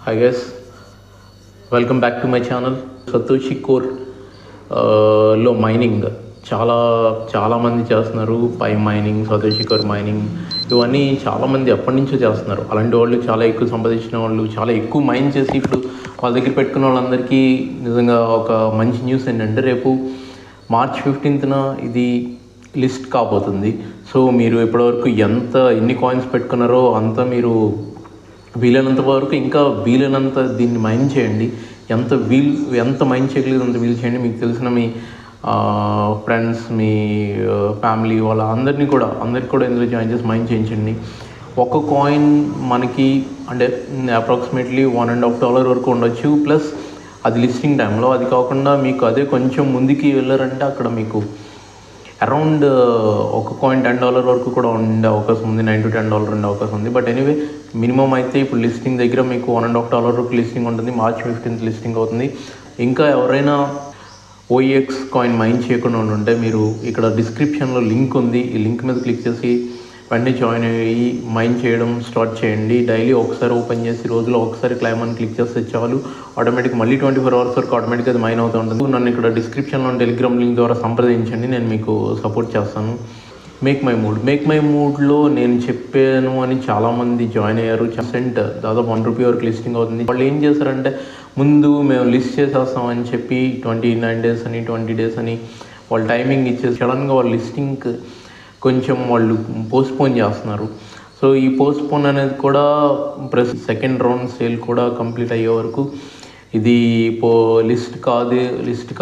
Hi guys, welcome back to my channel. Satoshi core లో mining చాలామంది చేస్తున్నారు. పై mining, Satoshi core mining ఇవన్నీ చాలామంది ఎప్పటి నుంచో చేస్తున్నారు. అలాంటి వాళ్ళు చాలా ఎక్కువ సంపాదించిన వాళ్ళు, చాలా ఎక్కువ మైన్ చేసి ఇప్పుడు వాళ్ళ దగ్గర పెట్టుకున్న వాళ్ళందరికీ నిజంగా ఒక మంచి న్యూస్ ఏంటంటే రేపు March 15th ఇది లిస్ట్ కాబోతుంది. సో మీరు ఇప్పటివరకు ఎన్ని కాయిన్స్ పెట్టుకున్నారో అంతా మీరు వీలైనంత వరకు ఇంకా వీలైనంత దీన్ని మైన్ చేయండి. ఎంత మైన్ చేయగలిగితే అంత వీలు చేయండి. మీకు తెలిసిన మీ ఫ్రెండ్స్, మీ ఫ్యామిలీ అందరికీ కూడా ఇందులో జాయిన్ చేసి మైన్ చేయించండి. ఒక కాయిన్ మనకి అంటే అప్రాక్సిమేట్లీ $1.5 వరకు ఉండొచ్చు. ప్లస్ అది లిస్టింగ్ టైంలో. అది కాకుండా మీకు అదే కొంచెం ముందుకి వెళ్ళారంటే అక్కడ మీకు అరౌండ్ ఒక కాయిన్ $10 వరకు కూడా ఉండే అవకాశం ఉంది. $9 to $10 ఉండే అవకాశం ఉంది. బట్ ఎనీవే మినిమం అయితే ఇప్పుడు లిస్టింగ్ దగ్గర మీకు $1.5 వరకు లిస్టింగ్ ఉంటుంది. March 15th లిస్టింగ్ అవుతుంది. ఇంకా ఎవరైనా OEX కాయిన్ మైన్ చేయకుండా ఉంటే మీరు ఇక్కడ డిస్క్రిప్షన్లో లింక్ ఉంది. ఈ లింక్ మీద క్లిక్ చేసి వెంటనే జాయిన్ అయ్యి మైన్ చేయడం స్టార్ట్ చేయండి. డైలీ ఒకసారి ఓపెన్ చేసి రోజులో ఒకసారి క్లైమ్ అని క్లిక్ చేస్తే చాలు, ఆటోమేటిక్ మళ్ళీ 24 hours వరకు ఆటోమేటిక్గా అది మైన్ అవుతూ ఉంటుంది. నన్ను ఇక్కడ డిస్క్రిప్షన్లో టెలిగ్రామ్ లింక్ ద్వారా సంప్రదించండి, నేను మీకు సపోర్ట్ చేస్తాను. మేక్ మై మూడ్లో నేను చెప్పాను అని చాలామంది జాయిన్ అయ్యారు. దాదాపు ₹1 వరకు లిస్టింగ్ అవుతుంది. వాళ్ళు ఏం చేశారంటే ముందు మేము లిస్ట్ చేసేస్తామని చెప్పి 29 days అని 20 days అని వాళ్ళు టైమింగ్ ఇచ్చేసి సడన్గా వాళ్ళ లిస్టింగ్ కొంచెం వాళ్ళు పోస్ట్పోన్ చేస్తున్నారు. సో ఈ పోస్ట్పోన్ అనేది కూడా సెకండ్ రౌండ్ సేల్ కూడా కంప్లీట్ అయ్యే వరకు ఇది లిస్ట్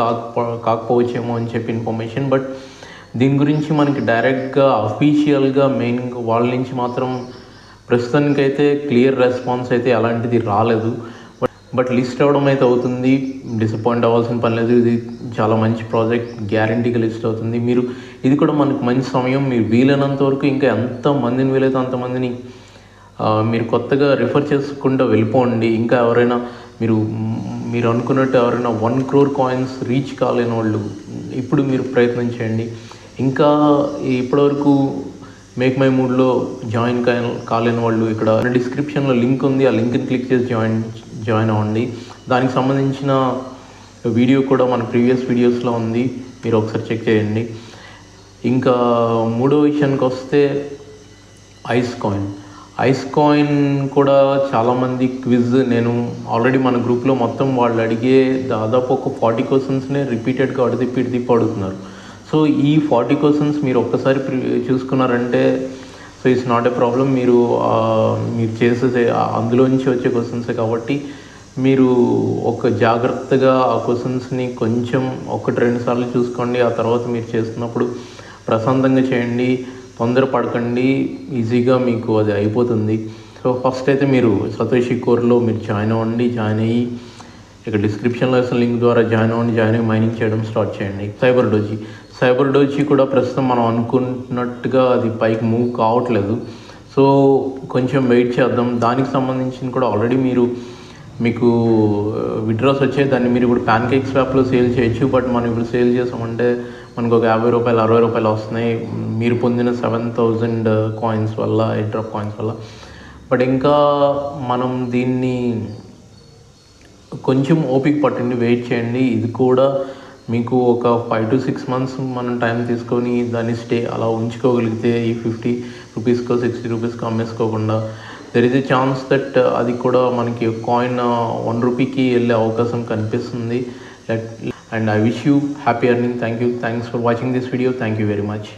కాకపోవచ్చేమో అని చెప్పి ఇన్ఫర్మేషన్. బట్ దీని గురించి మనకి డైరెక్ట్గా అఫీషియల్గా మెయిన్ వాళ్ళ నుంచి మాత్రం ప్రస్తుతానికైతే క్లియర్ రెస్పాన్స్ అయితే అలాంటిది రాలేదు. బట్ లిస్ట్ అవ్వడం అయితే అవుతుంది. డిసప్పాయింట్ అవ్వాల్సిన పని లేదు. ఇది చాలా మంచి ప్రాజెక్ట్, గ్యారంటీగా లిస్ట్ అవుతుంది. ఇది కూడా మనకు మంచి సమయం. మీరు వీలైనంత వరకు ఇంకా ఎంతమందిని వీలైతే అంతమందిని మీరు కొత్తగా రిఫర్ చేసుకుంటూ వెళ్ళిపోండి. ఇంకా ఎవరైనా మీరు అనుకున్నట్టు ఎవరైనా 1 crore కాయిన్స్ రీచ్ కాలేని వాళ్ళు ఇప్పుడు మీరు ప్రయత్నం చేయండి. ఇంకా ఇప్పటివరకు మేక్ మై మూడ్లో జాయిన్ కాలేని వాళ్ళు ఇక్కడ డిస్క్రిప్షన్లో లింక్ ఉంది. ఆ లింక్ని క్లిక్ చేసి జాయిన్ అవ్వండి. దానికి సంబంధించిన వీడియో కూడా మన ప్రీవియస్ వీడియోస్లో ఉంది, మీరు ఒకసారి చెక్ చేయండి. ఇంకా మూడో విషయానికి వస్తే ఐస్ కాయిన్ కూడా చాలామంది క్విజ్ నేను ఆల్రెడీ మన గ్రూప్లో మొత్తం వాళ్ళు అడిగే దాదాపు ఒక 40 క్వశ్చన్స్నే రిపీటెడ్గా తిప్పి అడుగుతున్నారు. సో ఈ 40 క్వశ్చన్స్ మీరు ఒక్కసారి చూసుకున్నారంటే so it's not a problem. మీరు చేసేదే అందులోంచి వచ్చే క్వశ్చన్సే కాబట్టి మీరు ఒక జాగ్రత్తగా ఆ క్వశ్చన్స్ని కొంచెం 1-2 సార్లు చూసుకోండి. ఆ తర్వాత మీరు చేస్తున్నప్పుడు ప్రశాంతంగా చేయండి, తొందరపడకండి, ఈజీగా మీకు అది అయిపోతుంది. సో ఫస్ట్ అయితే మీరు సతోషి కోర్లో మీరు జాయిన్ అయ్యి ఇక డిస్క్రిప్షన్లో వేసిన లింక్ ద్వారా జాయిన్ అయ్యి మైనింగ్ చేయడం స్టార్ట్ చేయండి. సైబర్ డోజీ కూడా ప్రస్తుతం మనం అనుకున్నట్టుగా అది పైకి మూవ్ కావట్లేదు. సో కొంచెం వెయిట్ చేద్దాం. దానికి సంబంధించిన కూడా ఆల్రెడీ మీకు విడ్రాస్ వచ్చాయి. దాన్ని మీరు ఇప్పుడు ప్యాన్కేక్ స్వాప్లో సేల్ చేయొచ్చు. బట్ మనం ఇప్పుడు సేల్ చేసామంటే మనకు ఒక ₹50 ₹60 వస్తున్నాయి మీరు పొందిన 7,000 కాయిన్స్ వల్ల, ఎయిర్డ్రాప్ కాయిన్స్ వల్ల. బట్ ఇంకా మనం దీన్ని కొంచెం ఓపిక పట్టండి, వెయిట్ చేయండి. ఇది కూడా మీకు ఒక 5 to 6 months మనం టైం తీసుకొని దాన్ని అలా ఉంచుకోగలిగితే ఈ ₹50 ₹60 అమ్మేసుకోకుండా there is a chance that అది కూడా మనకి కాయిన్ ₹1కి వెళ్ళే అవకాశం కనిపిస్తుంది. And I wish you happy earning. Thanks for watching this video. Thank you very much.